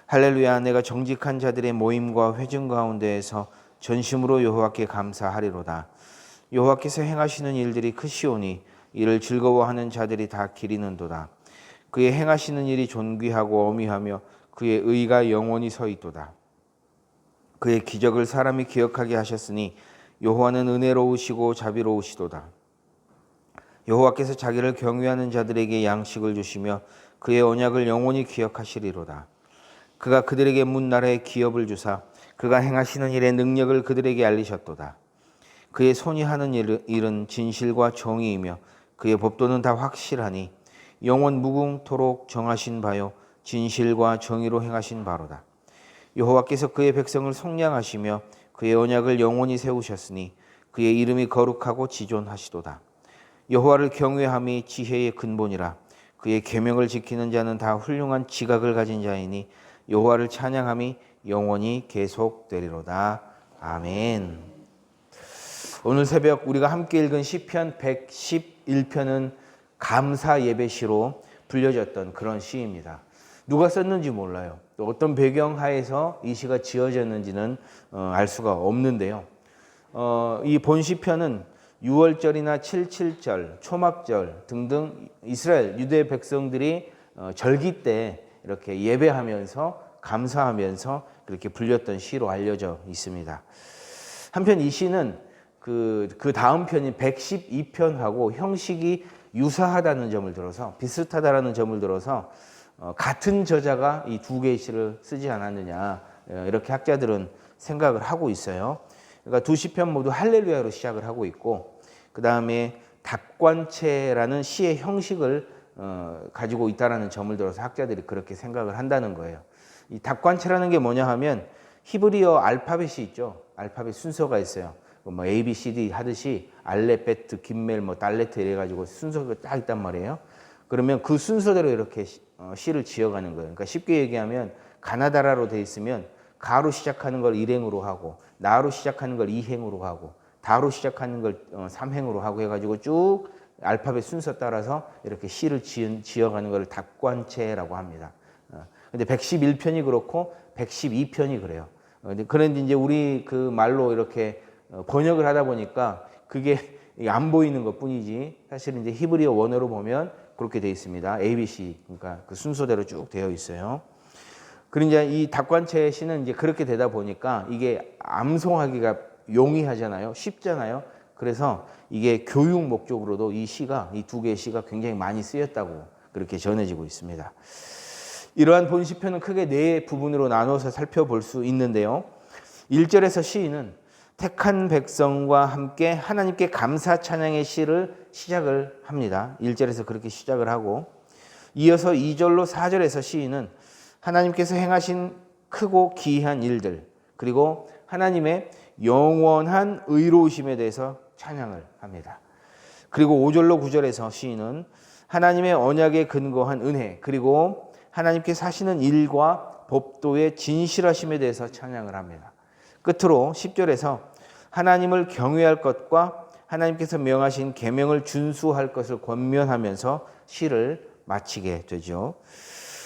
할렐루야. 내가 정직한 자들의 모임과 회중 가운데에서 전심으로 여호와께 감사하리로다. 여호와께서 행하시는 일들이 크시오니 이를 즐거워하는 자들이 다 기리는도다. 그의 행하시는 일이 존귀하고 어미하며 그의 의가 영원히 서 있도다. 그의 기적을 사람이 기억하게 하셨으니 여호와는 은혜로우시고 자비로우시도다. 여호와께서 자기를 경외하는 자들에게 양식을 주시며 그의 언약을 영원히 기억하시리로다. 그가 그들에게 문 나라의 기업을 주사 그가 행하시는 일의 능력을 그들에게 알리셨도다. 그의 손이 하는 일은 진실과 정의이며 그의 법도는 다 확실하니 영원 무궁토록 정하신 바요 진실과 정의로 행하신 바로다. 여호와께서 그의 백성을 속량하시며 그의 언약을 영원히 세우셨으니 그의 이름이 거룩하고 지존하시도다. 여호와를 경외함이 지혜의 근본이라. 그의 계명을 지키는 자는 다 훌륭한 지각을 가진 자이니 여호와를 찬양함이 영원히 계속되리로다. 아멘. 오늘 새벽 우리가 함께 읽은 시편 111편은 감사 예배시로 불려졌던 그런 시입니다. 누가 썼는지 몰라요. 또 어떤 배경 하에서 이 시가 지어졌는지는 알 수가 없는데요. 이 본 시편은 6월절이나 77절, 초막절 등등 이스라엘 유대 백성들이 절기 때 이렇게 예배하면서 감사하면서 그렇게 불렸던 시로 알려져 있습니다. 한편 이 시는 그 다음 편인 112편하고 형식이 유사하다는 점을 들어서 비슷하다는 점을 들어서 같은 저자가 이 두 개의 시를 쓰지 않았느냐 이렇게 학자들은 생각을 하고 있어요. 그러니까 두 시편 모두 할렐루야로 시작을 하고 있고 그 다음에 답관체라는 시의 형식을 가지고 있다는 점을 들어서 학자들이 그렇게 생각을 한다는 거예요. 이 답관체라는 게 뭐냐 하면 히브리어 알파벳이 있죠. 알파벳 순서가 있어요. 뭐 A, B, C, D 하듯이 알레, 베트, 김멜, 뭐 달레트 이래가지고 순서가 딱 있단 말이에요. 그러면 그 순서대로 이렇게 시를 지어가는 거예요. 그러니까 쉽게 얘기하면 가나다라로 돼 있으면 가로 시작하는 걸 일행으로 하고 나로 시작하는 걸 이행으로 하고 다로 시작하는 걸 삼행으로 하고 해가지고 쭉 알파벳 순서 따라서 이렇게 시를 지어가는 걸 답관체라고 합니다. 근데 111편이 그렇고 112편이 그래요. 그런데 이제 우리 그 말로 이렇게 번역을 하다 보니까 그게 안 보이는 것 뿐이지 사실 이제 히브리어 원어로 보면 그렇게 되어 있습니다. ABC 그러니까 그 순서대로 쭉 되어 있어요. 그리고 이제 이 답관체 시는 이제 그렇게 되다 보니까 이게 암송하기가 용이하잖아요. 쉽잖아요. 그래서 이게 교육 목적으로도 이 시가 이 두 개의 시가 굉장히 많이 쓰였다고 그렇게 전해지고 있습니다. 이러한 본 시편은 크게 네 부분으로 나눠서 살펴볼 수 있는데요. 1절에서 시인은 택한 백성과 함께 하나님께 감사 찬양의 시를 시작을 합니다. 1절에서 그렇게 시작을 하고 이어서 2절로 4절에서 시인은 하나님께서 행하신 크고 기이한 일들 그리고 하나님의 영원한 의로우심에 대해서 찬양을 합니다. 그리고 5절로 9절에서 시인은 하나님의 언약에 근거한 은혜 그리고 하나님께서 하시는 일과 법도의 진실하심에 대해서 찬양을 합니다. 끝으로 10절에서 하나님을 경외할 것과 하나님께서 명하신 계명을 준수할 것을 권면하면서 시를 마치게 되죠.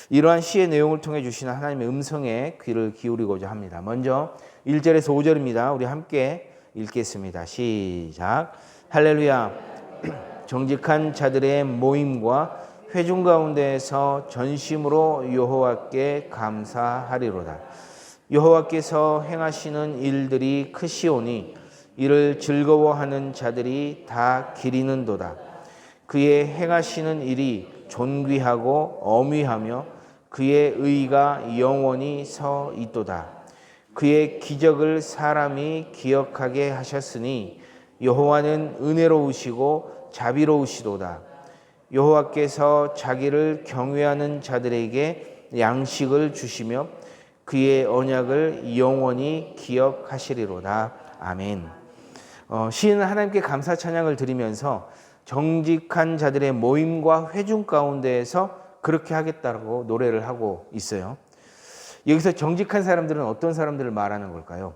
이러한 시의 내용을 통해 주시는 하나님의 음성에 귀를 기울이고자 합니다. 먼저 1절에서 5절입니다. 우리 함께 읽겠습니다. 시작. 할렐루야. 정직한 자들의 모임과 회중 가운데에서 전심으로 여호와께 감사하리로다. 여호와께서 행하시는 일들이 크시오니 이를 즐거워하는 자들이 다 기리는도다. 그의 행하시는 일이 존귀하고 어미하며 그의 의가 영원히 서 있도다. 그의 기적을 사람이 기억하게 하셨으니 여호와는 은혜로우시고 자비로우시도다. 여호와께서 자기를 경외하는 자들에게 양식을 주시며 그의 언약을 영원히 기억하시리로다. 아멘. 시인은 하나님께 감사 찬양을 드리면서 정직한 자들의 모임과 회중 가운데에서 그렇게 하겠다고 노래를 하고 있어요. 여기서 정직한 사람들은 어떤 사람들을 말하는 걸까요?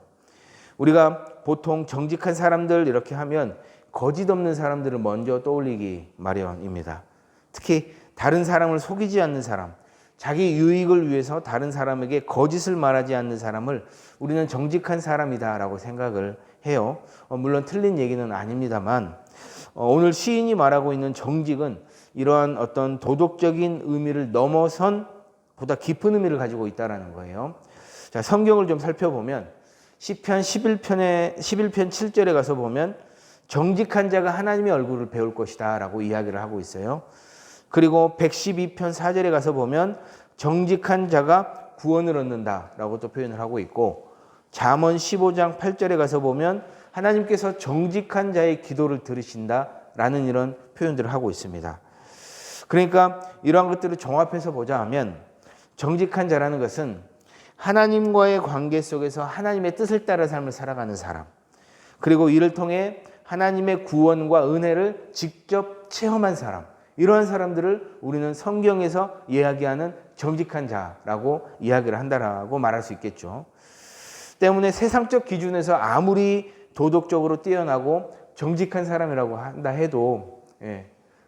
우리가 보통 정직한 사람들 이렇게 하면 거짓 없는 사람들을 먼저 떠올리기 마련입니다. 특히 다른 사람을 속이지 않는 사람, 자기 유익을 위해서 다른 사람에게 거짓을 말하지 않는 사람을 우리는 정직한 사람이다라고 생각을 해요. 물론 틀린 얘기는 아닙니다만 오늘 시인이 말하고 있는 정직은 이러한 어떤 도덕적인 의미를 넘어선 보다 깊은 의미를 가지고 있다는 거예요. 자, 성경을 좀 살펴보면 시편 11편 7절에 가서 보면 정직한 자가 하나님의 얼굴을 배울 것이다 라고 이야기를 하고 있어요. 그리고 112편 4절에 가서 보면 정직한 자가 구원을 얻는다 라고 또 표현을 하고 있고, 잠언 15장 8절에 가서 보면 하나님께서 정직한 자의 기도를 들으신다 라는 이런 표현들을 하고 있습니다. 그러니까 이러한 것들을 종합해서 보자 하면 정직한 자라는 것은 하나님과의 관계 속에서 하나님의 뜻을 따라 삶을 살아가는 사람, 그리고 이를 통해 하나님의 구원과 은혜를 직접 체험한 사람, 이러한 사람들을 우리는 성경에서 이야기하는 정직한 자라고 이야기를 한다라고 말할 수 있겠죠. 때문에 세상적 기준에서 아무리 도덕적으로 뛰어나고 정직한 사람이라고 한다 해도,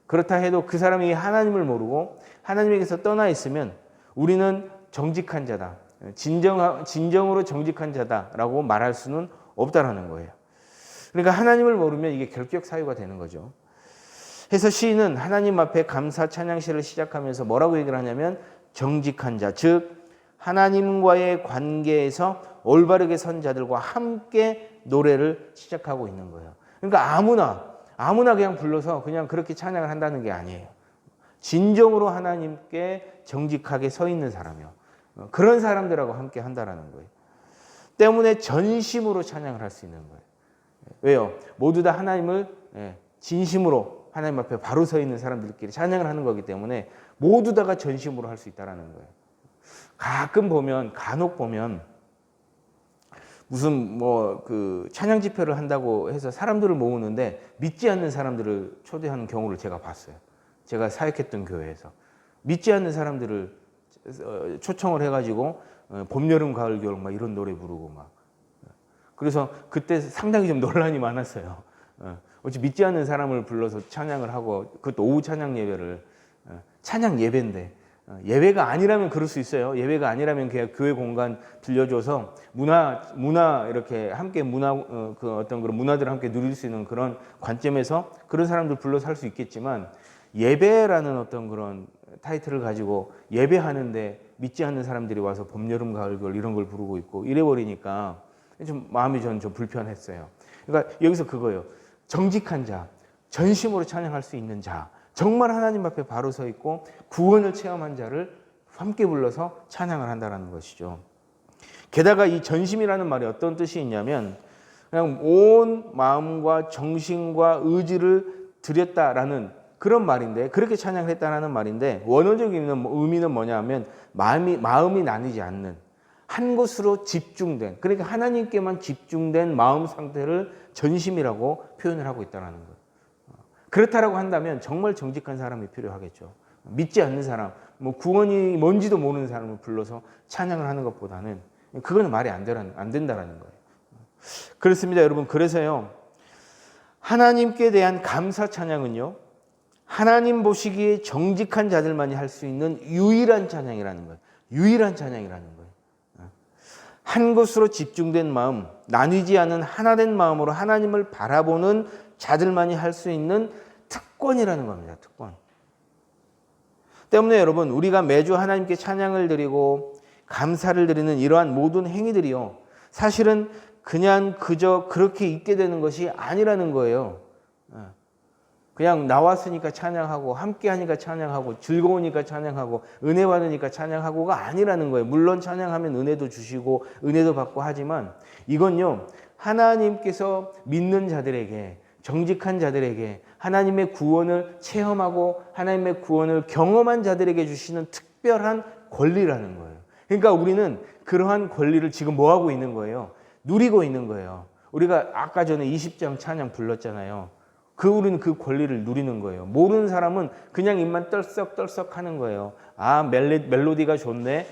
그렇다 해도 그 사람이 하나님을 모르고 하나님에게서 떠나 있으면 우리는 정직한 자다, 진정으로 정직한 자다라고 말할 수는 없다라는 거예요. 그러니까 하나님을 모르면 이게 결격 사유가 되는 거죠. 그래서 시인은 하나님 앞에 감사 찬양시를 시작하면서 뭐라고 얘기를 하냐면 정직한 자, 즉 하나님과의 관계에서 올바르게 선 자들과 함께 노래를 시작하고 있는 거예요. 그러니까 아무나 그냥 불러서 그냥 그렇게 찬양을 한다는 게 아니에요. 진정으로 하나님께 정직하게 서 있는 사람이요, 그런 사람들하고 함께 한다라는 거예요. 때문에 전심으로 찬양을 할 수 있는 거예요. 왜요? 모두 다 하나님을 진심으로 하나님 앞에 바로 서 있는 사람들끼리 찬양을 하는 거기 때문에 모두 다가 전심으로 할 수 있다는 거예요. 간혹 보면 무슨 그 찬양 집회를 한다고 해서 사람들을 모으는데 믿지 않는 사람들을 초대하는 경우를 제가 봤어요. 제가 사역했던 교회에서 믿지 않는 사람들을 초청을 해가지고 봄, 여름, 가을, 겨울 막 이런 노래 부르고 막, 그래서 그때 상당히 좀 논란이 많았어요. 어찌 믿지 않는 사람을 불러서 찬양을 하고, 그것도 오후 찬양 예배를, 찬양 예배인데, 예배가 아니라면 그럴 수 있어요. 예배가 아니라면 그냥 교회 공간 빌려줘서 문화 이렇게 함께 그 어떤 그런 문화들을 함께 누릴 수 있는 그런 관점에서 그런 사람들 불러서 할 수 있겠지만, 예배라는 어떤 그런 타이틀을 가지고 예배하는데 믿지 않는 사람들이 와서 봄, 여름, 가을, 겨울 이런 걸 부르고 있고 이래버리니까 좀 마음이 좀 불편했어요. 그러니까 여기서 그거예요. 정직한 자, 전심으로 찬양할 수 있는 자, 정말 하나님 앞에 바로 서 있고 구원을 체험한 자를 함께 불러서 찬양을 한다는 것이죠. 게다가 이 전심이라는 말이 어떤 뜻이 있냐면 그냥 온 마음과 정신과 의지를 드렸다라는 그런 말인데, 그렇게 찬양을 했다는 말인데, 원어적인 의미는 뭐냐면 마음이 나뉘지 않는 한 곳으로 집중된, 그러니까 하나님께만 집중된 마음 상태를 전심이라고 표현을 하고 있다는 거예요. 그렇다라고 한다면 정말 정직한 사람이 필요하겠죠. 믿지 않는 사람, 구원이 뭔지도 모르는 사람을 불러서 찬양을 하는 것보다는 그거는 말이 안 된다라는 거예요. 그렇습니다, 여러분. 그래서요, 하나님께 대한 감사 찬양은요, 하나님 보시기에 정직한 자들만이 할 수 있는 유일한 찬양이라는 거예요. 유일한 찬양이라는 거예요. 한 곳으로 집중된 마음, 나뉘지 않은 하나된 마음으로 하나님을 바라보는 자들만이 할 수 있는 특권이라는 겁니다. 특권. 때문에 여러분, 우리가 매주 하나님께 찬양을 드리고 감사를 드리는 이러한 모든 행위들이요, 사실은 그냥 그저 그렇게 있게 되는 것이 아니라는 거예요. 그냥 나왔으니까 찬양하고, 함께 하니까 찬양하고, 즐거우니까 찬양하고, 은혜 받으니까 찬양하고가 아니라는 거예요. 물론 찬양하면 은혜도 주시고 은혜도 받고 하지만 이건요, 하나님께서 믿는 자들에게, 정직한 자들에게 하나님의 구원을 체험하고 하나님의 구원을 경험한 자들에게 주시는 특별한 권리라는 거예요. 그러니까 우리는 그러한 권리를 지금 뭐 하고 있는 거예요? 누리고 있는 거예요. 우리가 아까 전에 20장 찬양 불렀잖아요. 우리는 그 권리를 누리는 거예요. 모르는 사람은 그냥 입만 떨썩떨썩 하는 거예요. 아, 멜로디가 좋네.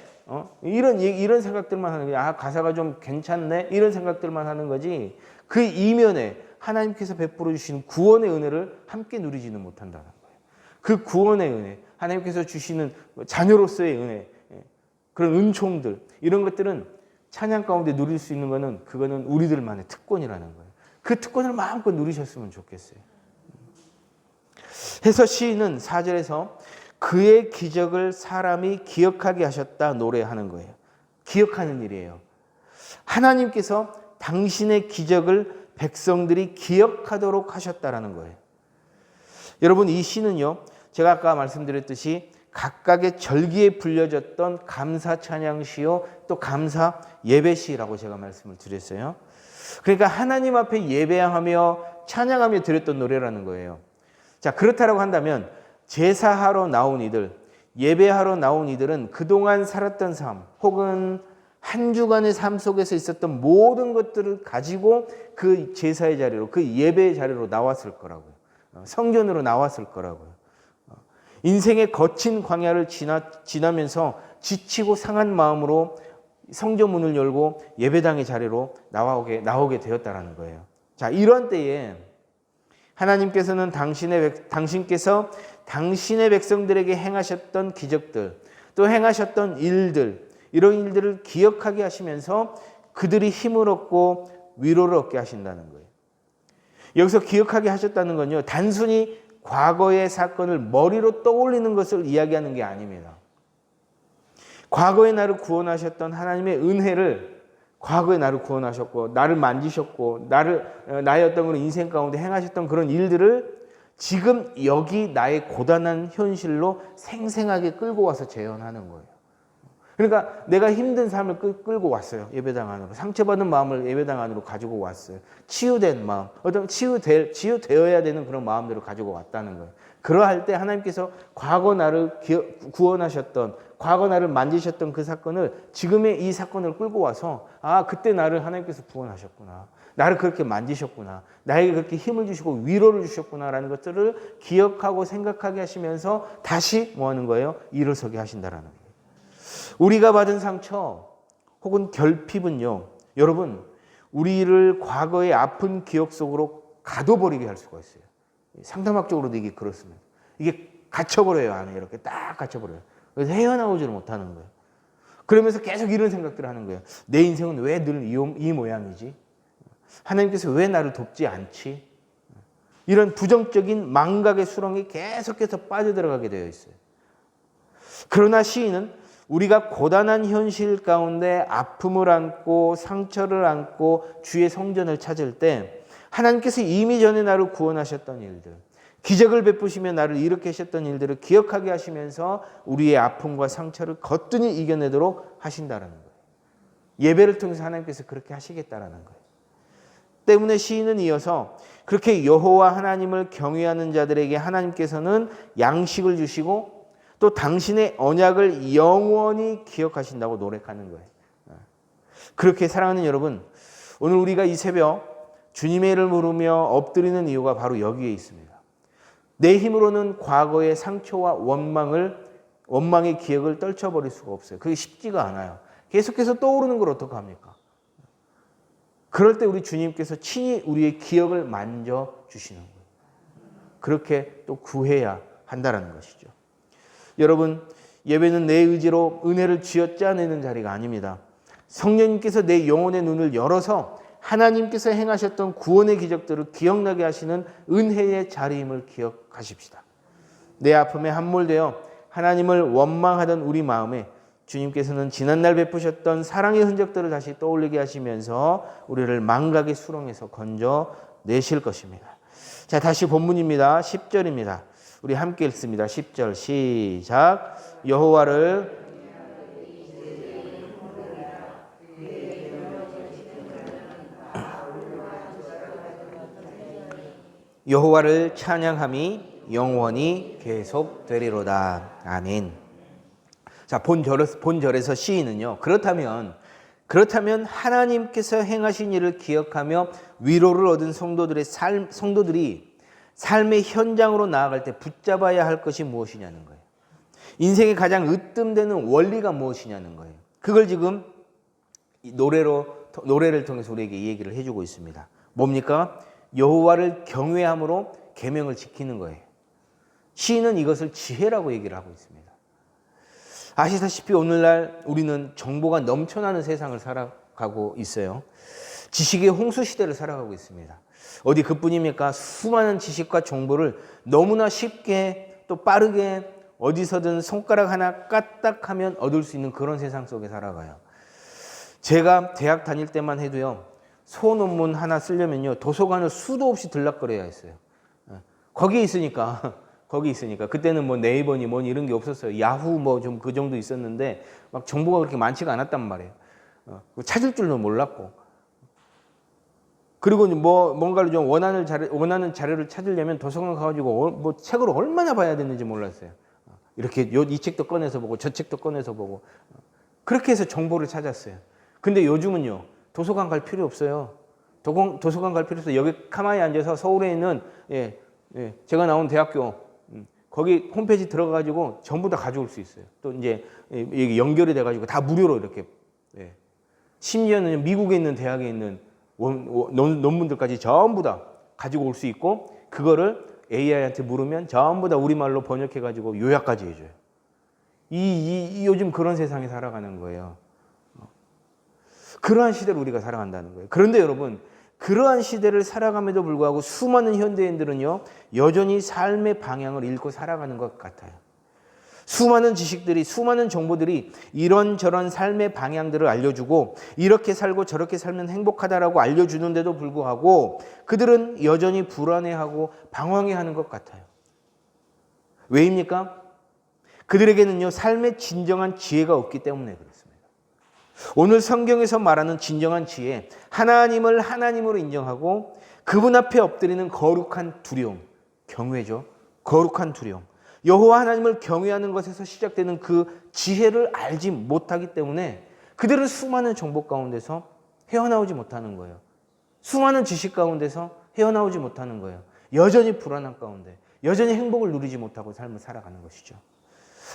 이런 생각들만 하는 거예요. 아, 가사가 좀 괜찮네. 이런 생각들만 하는 거지. 그 이면에 하나님께서 베풀어 주신 구원의 은혜를 함께 누리지는 못한다는 거예요. 그 구원의 은혜, 하나님께서 주시는 자녀로서의 은혜, 그런 은총들, 이런 것들은 찬양 가운데 누릴 수 있는 거는 그거는 우리들만의 특권이라는 거예요. 그 특권을 마음껏 누리셨으면 좋겠어요. 해서 시인은 4절에서 그의 기적을 사람이 기억하게 하셨다 노래하는 거예요. 기억하는 일이에요. 하나님께서 당신의 기적을 백성들이 기억하도록 하셨다라는 거예요. 여러분, 이 시는요, 제가 아까 말씀드렸듯이 각각의 절기에 불려졌던 감사 찬양시요, 또 감사 예배시라고 제가 말씀을 드렸어요. 그러니까 하나님 앞에 예배하며 찬양하며 드렸던 노래라는 거예요. 자, 그렇다라고 한다면 제사하러 나온 이들, 예배하러 나온 이들은 그동안 살았던 삶 혹은 한 주간의 삶 속에서 있었던 모든 것들을 가지고 그 제사의 자리로, 그 예배의 자리로 나왔을 거라고요. 성전으로 나왔을 거라고요. 인생의 거친 광야를 지나면서 지치고 상한 마음으로 성전 문을 열고 예배당의 자리로 나오게 되었다라는 거예요. 자, 이런 때에 하나님께서는 당신께서 당신의 백성들에게 행하셨던 기적들, 또 행하셨던 일들, 이런 일들을 기억하게 하시면서 그들이 힘을 얻고 위로를 얻게 하신다는 거예요. 여기서 기억하게 하셨다는 건요, 단순히 과거의 사건을 머리로 떠올리는 것을 이야기하는 게 아닙니다. 과거에 나를 구원하셨던 하나님의 은혜를, 과거에 나를 구원하셨고 나를 만지셨고 나의 어떤 그런 인생 가운데 행하셨던 그런 일들을 지금 여기 나의 고단한 현실로 생생하게 끌고 와서 재현하는 거예요. 그러니까 내가 힘든 삶을 끌고 왔어요. 예배당 안으로. 상처받은 마음을 예배당 안으로 가지고 왔어요. 치유된 마음, 어떤 치유되어야 되는 그런 마음들을 가지고 왔다는 거예요. 그러할 때 하나님께서 과거 나를 구원하셨던, 과거 나를 만지셨던 그 사건을, 지금의 이 사건을 끌고 와서, 아, 그때 나를 하나님께서 구원하셨구나, 나를 그렇게 만지셨구나, 나에게 그렇게 힘을 주시고 위로를 주셨구나라는 것들을 기억하고 생각하게 하시면서 다시 뭐 하는 거예요? 일어서게 하신다라는 거예요. 우리가 받은 상처 혹은 결핍은요, 여러분, 우리를 과거의 아픈 기억 속으로 가둬버리게 할 수가 있어요. 상담학적으로도 이게 그렇습니다. 이게 갇혀버려요. 안에 이렇게 딱 갇혀버려요. 그래서 헤어나오지를 못하는 거예요. 그러면서 계속 이런 생각들을 하는 거예요. 내 인생은 왜 늘 이 모양이지? 하나님께서 왜 나를 돕지 않지? 이런 부정적인 망각의 수렁이 계속해서 빠져들어가게 되어 있어요. 그러나 시인은 우리가 고단한 현실 가운데 아픔을 안고 상처를 안고 주의 성전을 찾을 때 하나님께서 이미 전에 나를 구원하셨던 일들, 기적을 베푸시며 나를 일으켜 하셨던 일들을 기억하게 하시면서 우리의 아픔과 상처를 거뜬히 이겨내도록 하신다는 거예요. 예배를 통해서 하나님께서 그렇게 하시겠다라는 거예요. 때문에 시인은 이어서 그렇게 여호와 하나님을 경외하는 자들에게 하나님께서는 양식을 주시고 또 당신의 언약을 영원히 기억하신다고 노력하는 거예요. 그렇게 사랑하는 여러분, 오늘 우리가 이 새벽 주님의 이름을 부르며 엎드리는 이유가 바로 여기에 있습니다. 내 힘으로는 과거의 상처와 원망의 기억을 떨쳐버릴 수가 없어요. 그게 쉽지가 않아요. 계속해서 떠오르는 걸 어떡합니까? 그럴 때 우리 주님께서 친히 우리의 기억을 만져주시는 거예요. 그렇게 또 구해야 한다는 것이죠. 여러분, 예배는 내 의지로 은혜를 쥐어짜내는 자리가 아닙니다. 성령님께서 내 영혼의 눈을 열어서 하나님께서 행하셨던 구원의 기적들을 기억나게 하시는 은혜의 자리임을 기억하십시다. 내 아픔에 함몰되어 하나님을 원망하던 우리 마음에 주님께서는 지난날 베푸셨던 사랑의 흔적들을 다시 떠올리게 하시면서 우리를 망각의 수렁에서 건져내실 것입니다. 자, 다시 본문입니다. 10절입니다. 우리 함께 읽습니다. 10절 시작. 여호와를 찬양함이 영원히 계속되리로다. 아멘. 자, 본절에서 시인은요, 그렇다면 하나님께서 행하신 일을 기억하며 위로를 얻은 성도들이 삶의 현장으로 나아갈 때 붙잡아야 할 것이 무엇이냐는 거예요. 인생의 가장 으뜸되는 원리가 무엇이냐는 거예요. 그걸 지금 노래를 통해서 우리에게 얘기를 해주고 있습니다. 뭡니까? 여호와를 경외함으로 계명을 지키는 거예요. 시인은 이것을 지혜라고 얘기를 하고 있습니다. 아시다시피 오늘날 우리는 정보가 넘쳐나는 세상을 살아가고 있어요. 지식의 홍수 시대를 살아가고 있습니다. 어디 그뿐입니까? 수많은 지식과 정보를 너무나 쉽게 또 빠르게 어디서든 손가락 하나 까딱하면 얻을 수 있는 그런 세상 속에 살아가요. 제가 대학 다닐 때만 해도요, 소논문 하나 쓰려면요, 도서관을 수도 없이 들락거려야 했어요. 거기 있으니까 그때는 뭐 네이버니 뭐니 이런 게 없었어요. 야후 뭐 좀 그 정도 있었는데 막 정보가 그렇게 많지가 않았단 말이에요. 찾을 줄도 몰랐고. 그리고 뭐 뭔가를 좀 원하는 자료를 찾으려면 도서관 가가지고 뭐 책을 얼마나 봐야 되는지 몰랐어요. 이렇게 이 책도 꺼내서 보고 저 책도 꺼내서 보고 그렇게 해서 정보를 찾았어요. 근데 요즘은요, 도서관 갈 필요 없어요. 도서관 갈 필요 없어요. 여기 가만히 앉아서 서울에 있는 제가 나온 대학교 거기 홈페이지 들어가가지고 전부 다 가져올 수 있어요. 또 이제 이게 연결이 돼가지고 다 무료로 이렇게, 심지어는 미국에 있는 대학에 있는 논문들까지 전부 다 가지고 올 수 있고, 그거를 AI한테 물으면 전부 다 우리말로 번역해가지고 요약까지 해줘요. 요즘 그런 세상에 살아가는 거예요. 그러한 시대를 우리가 살아간다는 거예요. 그런데 여러분, 그러한 시대를 살아감에도 불구하고 수많은 현대인들은요, 여전히 삶의 방향을 잃고 살아가는 것 같아요. 수많은 지식들이, 수많은 정보들이 이런저런 삶의 방향들을 알려주고 이렇게 살고 저렇게 살면 행복하다라고 알려주는데도 불구하고 그들은 여전히 불안해하고 방황해하는 것 같아요. 왜입니까? 그들에게는요, 삶의 진정한 지혜가 없기 때문에 그렇습니다. 오늘 성경에서 말하는 진정한 지혜, 하나님을 하나님으로 인정하고 그분 앞에 엎드리는 거룩한 두려움, 경외죠. 거룩한 두려움. 여호와 하나님을 경외하는 것에서 시작되는 그 지혜를 알지 못하기 때문에 그들은 수많은 정보 가운데서 헤어나오지 못하는 거예요. 수많은 지식 가운데서 헤어나오지 못하는 거예요. 여전히 불안한 가운데, 여전히 행복을 누리지 못하고 삶을 살아가는 것이죠.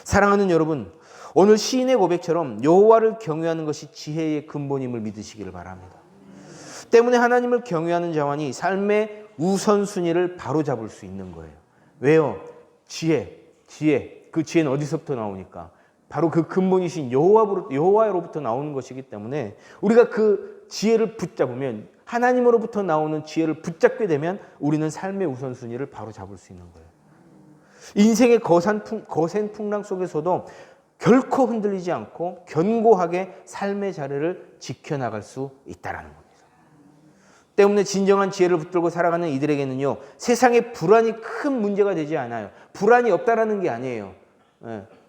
사랑하는 여러분, 오늘 시인의 고백처럼 여호와를 경외하는 것이 지혜의 근본임을 믿으시기를 바랍니다. 때문에 하나님을 경외하는 자만이 삶의 우선순위를 바로잡을 수 있는 거예요. 왜요? 지혜. 그 지혜는 어디서부터 나오니까? 바로 그 근본이신 여호와로부터 나오는 것이기 때문에 우리가 그 지혜를 붙잡으면, 하나님으로부터 나오는 지혜를 붙잡게 되면 우리는 삶의 우선순위를 바로잡을 수 있는 거예요. 인생의 거센 풍랑 속에서도 결코 흔들리지 않고 견고하게 삶의 자리를 지켜나갈 수 있다는 겁니다. 때문에 진정한 지혜를 붙들고 살아가는 이들에게는요, 세상의 불안이 큰 문제가 되지 않아요. 불안이 없다라는 게 아니에요.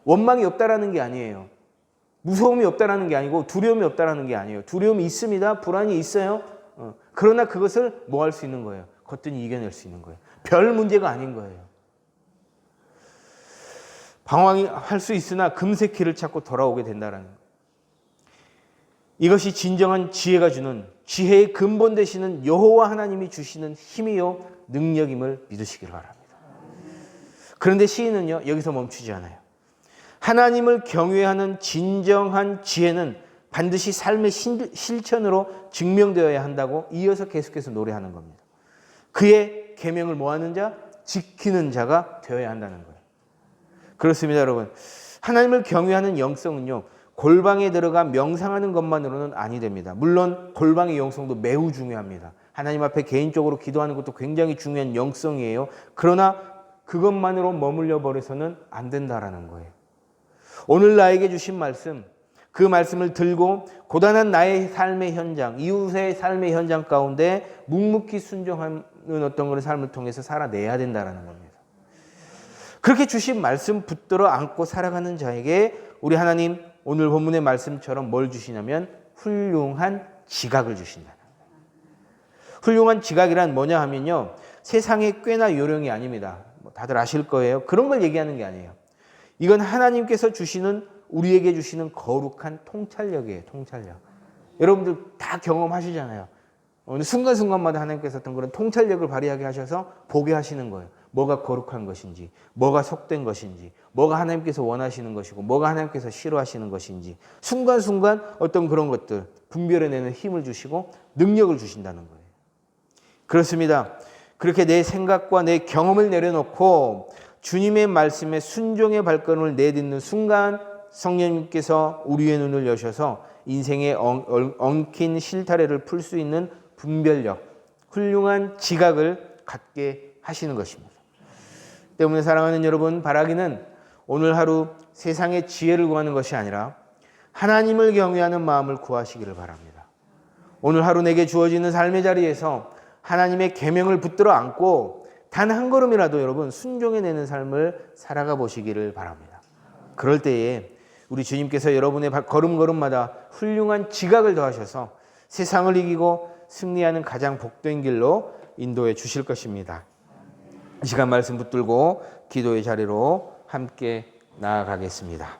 원망이 없다라는 게 아니에요. 무서움이 없다라는 게 아니고 두려움이 없다라는 게 아니에요. 두려움이 있습니다. 불안이 있어요. 그러나 그것을 뭐 할 수 있는 거예요? 거뜬히 이겨낼 수 있는 거예요. 별 문제가 아닌 거예요. 방황할 수 있으나 금세 길을 찾고 돌아오게 된다는 거예요. 이것이 진정한 지혜가 주는, 지혜의 근본 되시는 여호와 하나님이 주시는 힘이요 능력임을 믿으시길 바랍니다. 그런데 시인은요, 여기서 멈추지 않아요. 하나님을 경외하는 진정한 지혜는 반드시 삶의 실천으로 증명되어야 한다고 이어서 계속해서 노래하는 겁니다. 그의 계명을 뭐 하는 자? 지키는 자가 되어야 한다는 거예요. 그렇습니다, 여러분. 하나님을 경외하는 영성은요, 골방에 들어가 명상하는 것만으로는 아니 됩니다. 물론 골방의 영성도 매우 중요합니다. 하나님 앞에 개인적으로 기도하는 것도 굉장히 중요한 영성이에요. 그러나 그것만으로 머물려 버려서는 안 된다라는 거예요. 오늘 나에게 주신 말씀, 그 말씀을 들고 고단한 나의 삶의 현장, 이웃의 삶의 현장 가운데 묵묵히 순종하는 어떤 그런 삶을 통해서 살아내야 된다라는 겁니다. 그렇게 주신 말씀 붙들어 안고 살아가는 자에게 우리 하나님 오늘 본문의 말씀처럼 뭘 주시냐면 훌륭한 지각을 주신다. 훌륭한 지각이란 뭐냐 하면요, 세상의 꾀나 요령이 아닙니다. 다들 아실 거예요. 그런 걸 얘기하는 게 아니에요. 이건 하나님께서 주시는, 우리에게 주시는 거룩한 통찰력이에요. 통찰력. 여러분들 다 경험하시잖아요. 어느 순간순간마다 하나님께서 어떤 그런 통찰력을 발휘하게 하셔서 보게 하시는 거예요. 뭐가 거룩한 것인지, 뭐가 속된 것인지, 뭐가 하나님께서 원하시는 것이고, 뭐가 하나님께서 싫어하시는 것인지, 순간순간 어떤 그런 것들 분별해내는 힘을 주시고 능력을 주신다는 거예요. 그렇습니다. 그렇게 내 생각과 내 경험을 내려놓고 주님의 말씀에 순종의 발걸음을 내딛는 순간 성령님께서 우리의 눈을 여셔서 인생의 엉킨 실타래를 풀 수 있는 분별력, 훌륭한 지각을 갖게 하시는 것입니다. 때문에 사랑하는 여러분, 바라기는 오늘 하루 세상의 지혜를 구하는 것이 아니라 하나님을 경외하는 마음을 구하시기를 바랍니다. 오늘 하루 내게 주어지는 삶의 자리에서 하나님의 계명을 붙들어 안고 단 한 걸음이라도 여러분 순종해내는 삶을 살아가 보시기를 바랍니다. 그럴 때에 우리 주님께서 여러분의 걸음걸음마다 훌륭한 지각을 더하셔서 세상을 이기고 승리하는 가장 복된 길로 인도해 주실 것입니다. 이 시간 말씀 붙들고 기도의 자리로 함께 나아가겠습니다.